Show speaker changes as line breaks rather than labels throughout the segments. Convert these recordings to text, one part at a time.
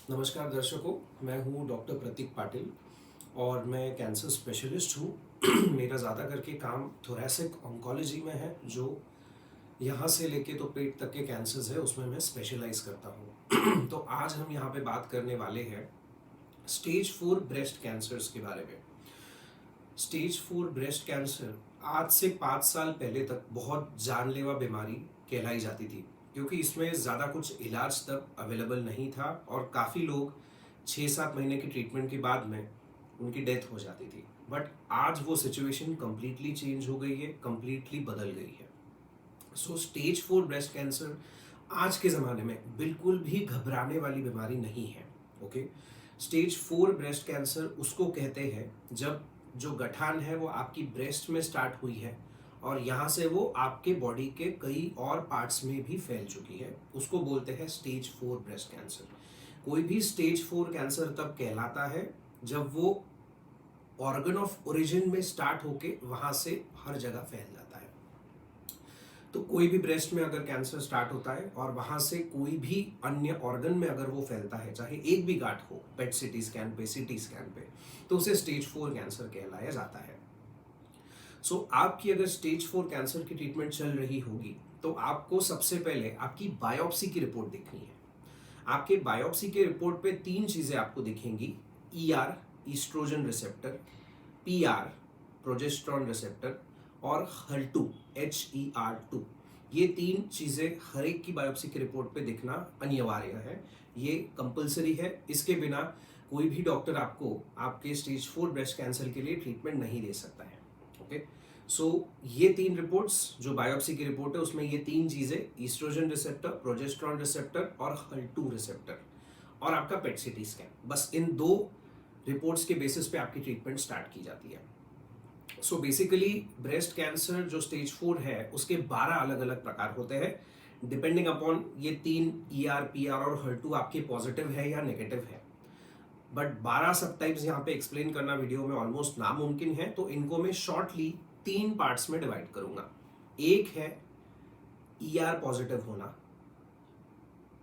नमस्कार दर्शकों, मैं हूँ डॉक्टर प्रतीक पाटिल और मैं कैंसर स्पेशलिस्ट हूँ। मेरा ज़्यादा करके काम थोरेसिक ऑन्कोलॉजी में है, जो यहाँ से लेके तो पेट तक के कैंसर्स है उसमें मैं स्पेशलाइज करता हूँ। तो आज हम यहाँ पे बात करने वाले हैं स्टेज 4 ब्रेस्ट कैंसर्स के बारे में। स्टेज 4 ब्रेस्ट कैंसर आज से 5 साल पहले तक बहुत जानलेवा बीमारी कहलाई जाती थी, क्योंकि इसमें ज़्यादा कुछ इलाज तब अवेलेबल नहीं था और काफ़ी लोग 6-7 महीने की ट्रीटमेंट के बाद में उनकी डेथ हो जाती थी। बट आज वो सिचुएशन कम्प्लीटली चेंज हो गई है, कम्प्लीटली बदल गई है। सो स्टेज 4 ब्रेस्ट कैंसर आज के ज़माने में बिल्कुल भी घबराने वाली बीमारी नहीं है। ओके, स्टेज 4 ब्रेस्ट कैंसर उसको कहते हैं जब जो गठान है वो आपकी ब्रेस्ट में स्टार्ट हुई है और यहाँ से वो आपके बॉडी के कई और पार्ट्स में भी फैल चुकी है, उसको बोलते हैं स्टेज 4 ब्रेस्ट कैंसर। कोई भी स्टेज 4 कैंसर तब कहलाता है जब वो ऑर्गन ऑफ ओरिजिन में स्टार्ट होके वहां से हर जगह फैल जाता है। तो कोई भी ब्रेस्ट में अगर कैंसर स्टार्ट होता है और वहां से कोई भी अन्य ऑर्गन में अगर वो फैलता है, चाहे एक भी गांठ हो, पेट सीटी स्कैन पे, सीटी स्कैन पे, तो उसे स्टेज 4 कैंसर कहलाया जाता है। सो आपकी अगर स्टेज 4 कैंसर की ट्रीटमेंट चल रही होगी तो आपको सबसे पहले आपकी बायोप्सी की रिपोर्ट देखनी है। आपके बायोप्सी के रिपोर्ट पे 3 चीजें आपको दिखेंगी: ER, estrogen receptor; PR, progesterone receptor; और HER2, HER2। ये 3 चीजें हर एक की बायोप्सी की रिपोर्ट पे दिखना अनिवार्य है, ये कंपलसरी है। इसके बिना कोई भी डॉक्टर आपको आपके स्टेज 4 ब्रेस्ट कैंसर के लिए ट्रीटमेंट नहीं दे सकता है। ओके, सो ये 3 रिपोर्ट्स जो बायोप्सी की रिपोर्ट है उसमें ये 3 चीजें: ईस्ट्रोजन रिसेप्टर, प्रोजेस्टेरॉन रिसेप्टर और HER2 रिसेप्टर, और आपका पेट सीटी स्कैन, बस इन 2 रिपोर्ट्स के बेसिस पे आपकी ट्रीटमेंट स्टार्ट की जाती है। सो बेसिकली ब्रेस्ट कैंसर जो स्टेज 4 है उसके 12 अलग अलग प्रकार होते हैं, डिपेंडिंग अपॉन ये 3 ER, PR और HER2 आपके पॉजिटिव है या नेगेटिव है। बट 12 सब टाइप्स यहाँ पे एक्सप्लेन करना वीडियो में ऑलमोस्ट नामुमकिन है, तो इनको मैं शॉर्टली 3 पार्ट्स में डिवाइड करूंगा। एक है ER पॉजिटिव होना,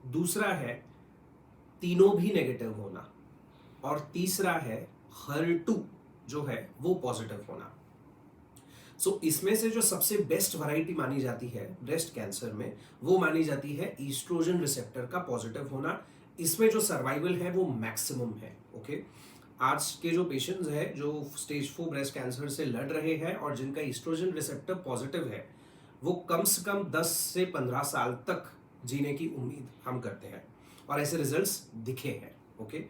दूसरा है तीनों भी नेगेटिव होना, और तीसरा है HER2 जो है वो पॉजिटिव होना। सो इसमें से जो सबसे बेस्ट वैरायटी मानी जाती है ब्रेस्ट कैंसर में, वो मानी जाती है ईस्ट्रोजन रिसेप्टर का पॉजिटिव होना। इसमें जो सर्वाइवल है वो मैक्सिमम है। ओके, आज के जो पेशेंट्स हैं जो स्टेज 4 ब्रेस्ट कैंसर से लड़ रहे हैं और जिनका ईस्ट्रोजन रिसेप्टर पॉजिटिव है, वो कम से कम 10 से 15 साल तक जीने की उम्मीद हम करते हैं और ऐसे रिजल्ट्स दिखे हैं। Okay,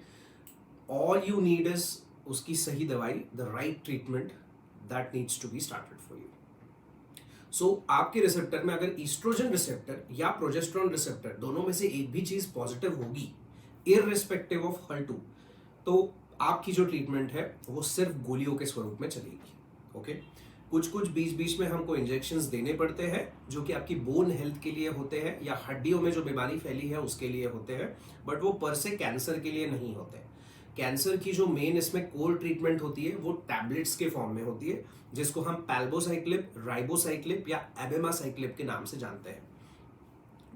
all you need is उसकी सही दवाई, the right treatment that needs to be started for you. So आपके रिसेप्टर में अगर ईस्ट्रोजन रिसेप्टर या प्रोजेस्टेरॉन रिसेप्टर दोनों में से एक भी चीज पॉजिटिव होगी, इररिस्पेक्टिव ऑफ HER2, तो आपकी जो ट्रीटमेंट है वो सिर्फ गोलियों के स्वरूप में चलेगी। ओके, कुछ कुछ बीच बीच में हमको इंजेक्शंस देने पड़ते हैं जो कि आपकी बोन हेल्थ के लिए होते हैं या हड्डियों में जो बीमारी फैली है उसके लिए होते हैं, बट वो पर से कैंसर के लिए नहीं होते। कैंसर की जो मेन इसमें कोर ट्रीटमेंट होती है वो टैबलेट्स के फॉर्म में होती है, जिसको हम पैल्बोसाइक्लिब, राइबोसाइक्लिब या एबेमासाइक्लिब के नाम से जानते हैं।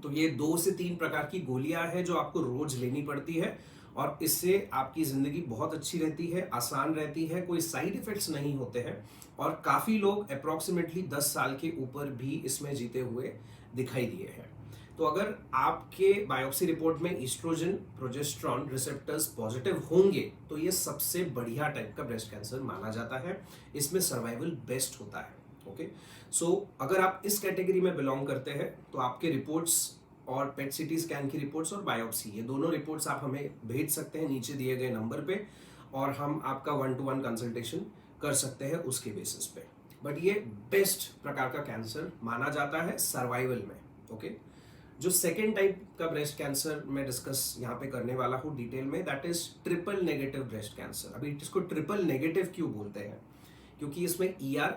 तो ये 2 से 3 प्रकार की गोलियां हैं जो आपको रोज लेनी पड़ती है, और इससे आपकी जिंदगी बहुत अच्छी रहती है, आसान रहती है, कोई साइड इफेक्ट्स नहीं होते हैं, और काफी लोग अप्रोक्सीमेटली 10 साल के ऊपर भी इसमें जीते हुए दिखाई दिए हैं। तो अगर आपके बायोप्सी रिपोर्ट में ईस्ट्रोजन, प्रोजेस्टेरॉन रिसेप्टर्स पॉजिटिव होंगे तो ये सबसे बढ़िया टाइप का ब्रेस्ट कैंसर माना जाता है, इसमें सर्वाइवल बेस्ट होता है। ओके, सो अगर आप इस कैटेगरी में बिलोंग करते हैं तो आपके रिपोर्ट्स और पेट सीटी स्कैन की रिपोर्ट्स और बायोप्सी, ये दोनों रिपोर्ट्स आप हमें भेज सकते हैं नीचे दिए गए नंबर पे, और हम आपका 1-to-1 कंसल्टेशन कर सकते हैं उसके बेसिस पे। बट ये बेस्ट प्रकार का कैंसर माना जाता है सर्वाइवल में। ओके, जो सेकेंड टाइप का ब्रेस्ट कैंसर मैं डिस्कस यहाँ पे करने वाला हूँ डिटेल में, that is triple negative breast cancer. अभी इसको ट्रिपल नेगेटिव क्यों बोलते हैं? क्योंकि इसमें ER,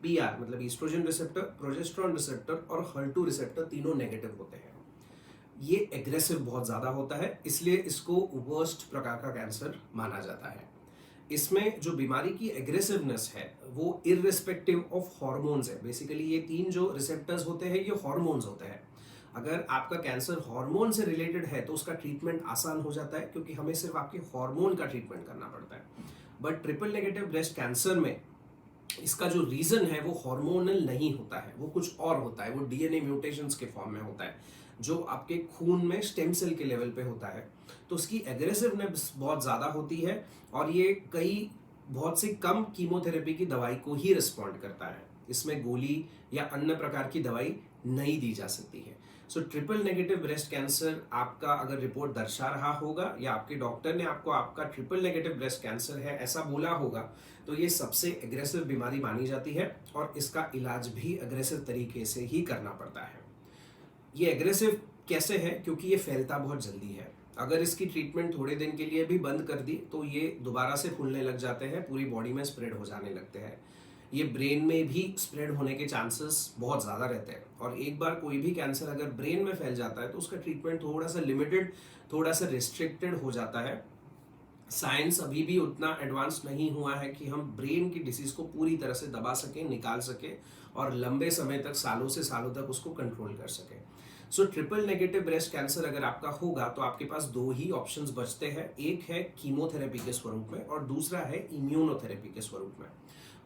PR मतलब ईस्ट्रोजन रिसेप्टर, प्रोजेस्टेरॉन रिसेप्टर और HER2 रिसेप्टर तीनों नेगेटिव होते हैं। ये एग्रेसिव बहुत ज्यादा होता है, इसलिए इसको वर्स्ट प्रकार का कैंसर माना जाता है। इसमें जो बीमारी की एग्रेसिवनेस है वो इररिस्पेक्टिव ऑफ हार्मोन्स है। बेसिकली ये 3 जो रिसेप्टर्स होते हैं ये हार्मोन्स होते हैं। अगर आपका कैंसर हार्मोन से रिलेटेड है तो उसका ट्रीटमेंट आसान हो जाता है, क्योंकि हमें सिर्फ आपके हार्मोन का ट्रीटमेंट करना पड़ता है। But triple negative breast cancer में इसका जो रीजन है वो हार्मोनल नहीं होता है, वो कुछ और होता है, वो डीएनए म्यूटेशंस के फॉर्म में होता है, जो आपके खून में स्टेम सेल के लेवल पे होता है। तो उसकी एग्रेसिवनेस बहुत ज़्यादा होती है, और ये बहुत सी कम कीमोथेरेपी की दवाई को ही रिस्पॉन्ड करता है। इसमें गोली या अन्य प्रकार की दवाई नहीं दी जा सकती है। सो ट्रिपल नेगेटिव ब्रेस्ट कैंसर आपका अगर रिपोर्ट दर्शा रहा होगा, या आपके डॉक्टर ने आपको आपका ट्रिपल नेगेटिव ब्रेस्ट कैंसर है ऐसा बोला होगा, तो ये सबसे एग्रेसिव बीमारी मानी जाती है, और इसका इलाज भी एग्रेसिव तरीके से ही करना पड़ता है। ये एग्रेसिव कैसे है? क्योंकि ये फैलता बहुत जल्दी है। अगर इसकी ट्रीटमेंट थोड़े दिन के लिए भी बंद कर दी तो ये दोबारा से फूलने लग जाते हैं, पूरी बॉडी में स्प्रेड हो जाने लगते हैं। ये ब्रेन में भी स्प्रेड होने के चांसेस बहुत ज़्यादा रहते हैं, और एक बार कोई भी कैंसर अगर ब्रेन में फैल जाता है तो उसका ट्रीटमेंट थोड़ा सा लिमिटेड, थोड़ा सा रिस्ट्रिक्टेड हो जाता है। साइंस अभी भी उतना एडवांस नहीं हुआ है कि हम ब्रेन की डिसीज को पूरी तरह से दबा सकें, निकाल सकें, और लंबे समय तक, सालों से सालों तक उसको कंट्रोल कर सकें। सो ट्रिपल नेगेटिव ब्रेस्ट कैंसर अगर आपका होगा तो आपके पास दो ही ऑप्शंस बचते हैं, एक है कीमोथेरेपी के स्वरूप में और दूसरा है इम्यूनोथेरेपी के स्वरूप में।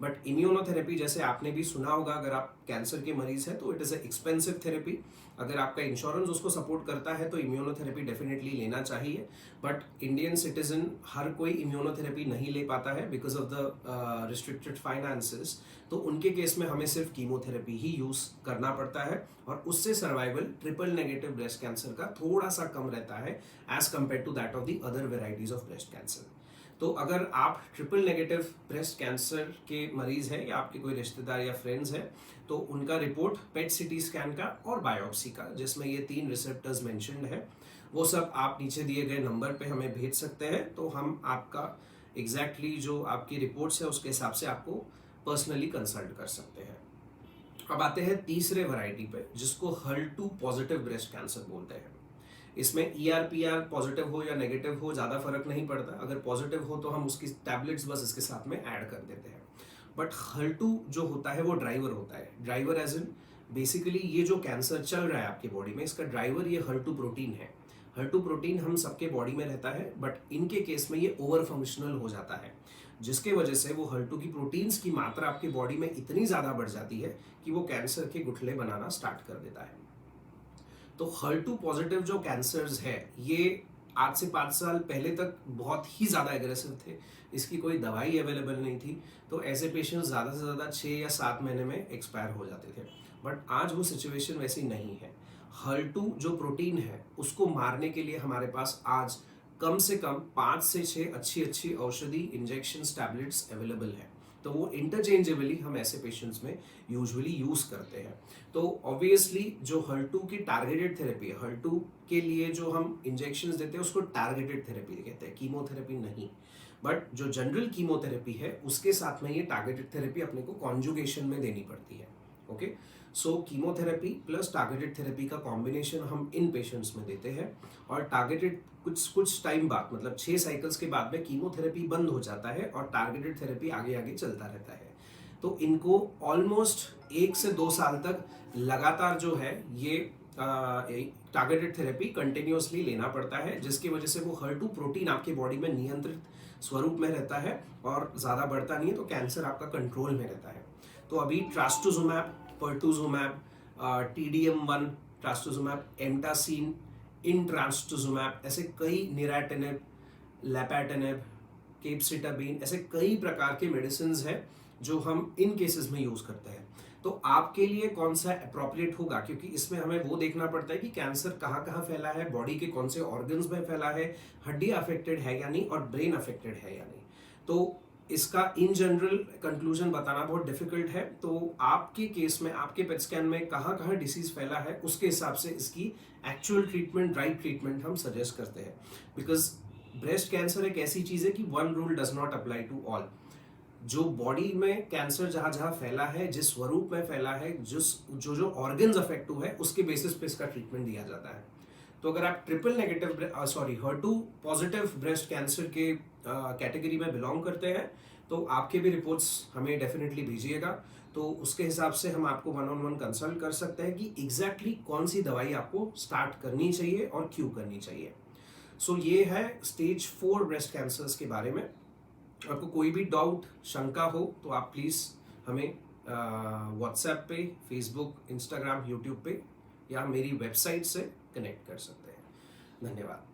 बट इम्यूनोथेरेपी, जैसे आपने भी सुना होगा, अगर आप कैंसर के मरीज हैं तो it is a expensive therapy. अगर आपका इंश्योरेंस उसको सपोर्ट करता है तो इम्यूनोथेरेपी डेफिनेटली लेना चाहिए। बट इंडियन सिटीजन हर कोई इम्यूनोथेरेपी नहीं ले पाता है because of the restricted finances. तो उनके केस में हमें सिर्फ कीमोथेरेपी ही यूज करना पड़ता है, और उससे survival triple negative breast cancer का थोड़ा सा कम रहता है as compare to that of the other varieties of breast cancer. तो अगर आप ट्रिपल नेगेटिव ब्रेस्ट कैंसर के मरीज हैं, या आपके कोई रिश्तेदार या फ्रेंड्स हैं, तो उनका रिपोर्ट पेट सिटी स्कैन का और बायोप्सी का, जिसमें ये 3 रिसेप्टर्स मेंशन्ड है, वो सब आप नीचे दिए गए नंबर पे हमें भेज सकते हैं। तो हम आपका एग्जैक्टली जो आपकी रिपोर्ट्स है उसके हिसाब से आपको पर्सनली कंसल्ट कर सकते हैं। अब आते हैं तीसरे वैरायटी पे, जिसको HER2 पॉजिटिव ब्रेस्ट कैंसर बोलते हैं। इसमें ER-PR पॉजिटिव हो या नेगेटिव हो ज़्यादा फर्क नहीं पड़ता। अगर पॉजिटिव हो तो हम उसकी टैबलेट्स बस इसके साथ में ऐड कर देते हैं। बट HER2 जो होता है वो ड्राइवर होता है। ड्राइवर एज इन बेसिकली ये जो कैंसर चल रहा है आपकी बॉडी में, इसका ड्राइवर ये HER2 प्रोटीन है। HER2 प्रोटीन हम सबके बॉडी में रहता है, बट इनके केस में ये ओवर फंक्शनल हो जाता है, जिसके वजह से वो HER2 की प्रोटीन्स की मात्रा आपकी बॉडी में इतनी ज़्यादा बढ़ जाती है कि वो कैंसर के गुठले बनाना स्टार्ट कर देता है। तो HER2 पॉजिटिव जो कैंसर्स है, ये आज से 5 साल पहले तक बहुत ही ज़्यादा एग्रेसिव थे। इसकी कोई दवाई अवेलेबल नहीं थी, तो ऐसे पेशेंट्स ज़्यादा से ज़्यादा 6 या 7 महीने में एक्सपायर हो जाते थे। बट आज वो सिचुएशन वैसी नहीं है। HER2 जो प्रोटीन है उसको मारने के लिए हमारे पास आज कम से कम 5 से 6 अच्छी अच्छी औषधि, इंजेक्शंस, टैबलेट्स अवेलेबल है। तो वो इंटरचेंजेबली हम ऐसे पेशेंट्स में यूजुअली यूज करते हैं। तो ऑब्वियसली जो HER2 की टारगेटेड थेरेपी है, HER2 के लिए जो हम इंजेक्शंस देते हैं उसको टारगेटेड थेरेपी कहते हैं, कीमोथेरेपी नहीं। बट जो जनरल कीमोथेरेपी है उसके साथ में ये टारगेटेड थेरेपी अपने को कॉन्जुगेशन में देनी पड़ती है। ओके, सो कीमोथेरेपी प्लस टारगेटेड थेरेपी का कॉम्बिनेशन हम इन पेशेंट्स में देते हैं, और टारगेटेड कुछ टाइम बाद, मतलब 6 साइकिल्स के बाद में कीमोथेरेपी बंद हो जाता है और टारगेटेड थेरेपी आगे आगे चलता रहता है। तो इनको ऑलमोस्ट 1 से 2 साल तक लगातार जो है ये टारगेटेड थेरेपी कंटिन्यूअसली लेना पड़ता है, जिसकी वजह से वो HER2 प्रोटीन आपकी बॉडी में नियंत्रित स्वरूप में रहता है और ज़्यादा बढ़ता नहीं है, तो कैंसर आपका कंट्रोल में रहता है। तो अभी ट्रास्टुजुमैब, पर्टुजुमैब, TDM1 ट्रास्टुजुमैब, एम्टासीन, इंट्रास्टुजुमैब, ऐसे कई, निराटेनिब, लैपेटेनिब, केपसिटाबीन, ऐसे कई प्रकार के मेडिसिन हैं जो हम इन केसेस में यूज करते हैं। तो आपके लिए कौन सा अप्रोप्रिएट होगा, क्योंकि इसमें हमें वो देखना पड़ता है कि कैंसर कहाँ कहाँ फैला है, बॉडी के कौन से ऑर्गन्स में फैला है, हड्डी अफेक्टेड है या नहीं, और ब्रेन अफेक्टेड है या नहीं। तो इसका इन जनरल कंक्लूजन बताना बहुत डिफिकल्ट है। तो आपके केस में, आपके पेट स्कैन में कहाँ कहाँ डिसीज फैला है, उसके हिसाब से इसकी एक्चुअल ट्रीटमेंट, राइट ट्रीटमेंट हम सजेस्ट करते हैं। बिकॉज ब्रेस्ट कैंसर एक ऐसी चीज है कि one rule does not apply to all. जो बॉडी में कैंसर जहां जहां फैला है, जिस स्वरूप में फैला है, जो ऑर्गन्स अफेक्ट हुए हैं, उसके बेसिस पे इसका ट्रीटमेंट दिया जाता है। तो अगर आप triple negative HER2 positive breast cancer के कैटेगरी में बिलोंग करते हैं, तो आपके भी रिपोर्ट्स हमें डेफिनेटली भेजिएगा, तो उसके हिसाब से हम आपको 1-on-1 कंसल्ट कर सकते हैं कि एग्जैक्टली कौन सी दवाई आपको स्टार्ट करनी चाहिए और क्यों करनी चाहिए। सो ये है स्टेज 4 ब्रेस्ट कैंसर्स के बारे में। आपको कोई भी डाउट, शंका हो तो आप प्लीज़ हमें व्हाट्सएप पे, फेसबुक, इंस्टाग्राम, यूट्यूब पे या मेरी वेबसाइट से कनेक्ट कर सकते हैं। धन्यवाद।